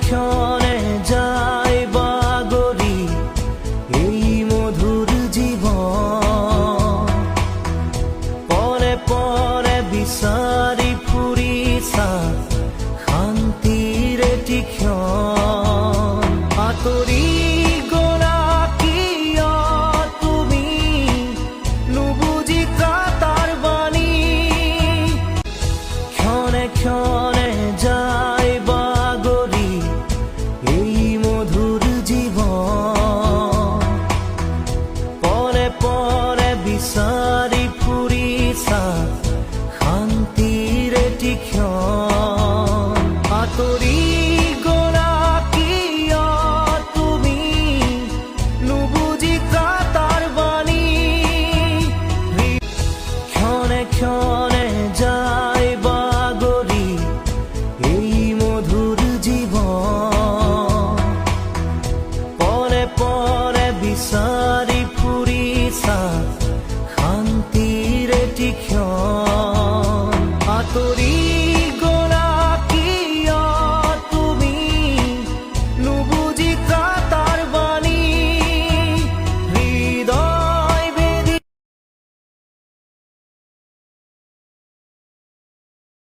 ক্ষণে যাই বাগরি এই মধুর জীবন, পরে পরে বিচারি ফুৰিছা শান্তিৰ এটি ক্ষণ। আঁতৰি গলা কিয় তুমি নুবুজি কাটাৰ বাণী, ক্ষণে ক্ষণে যাই বাগৰি এই মধুর জীবন, পরে পরে বিচারি ফুৰিছা শান্তিৰ এটি ক্ষণ। আঁতৰি গলা কিয় তুমি নুবুজি কাটাৰ বাণী, ক্ষণে ক্ষণে যাই বাগৰি এই মধুর জীবন, পরে পরে বিচারি ফুৰিছা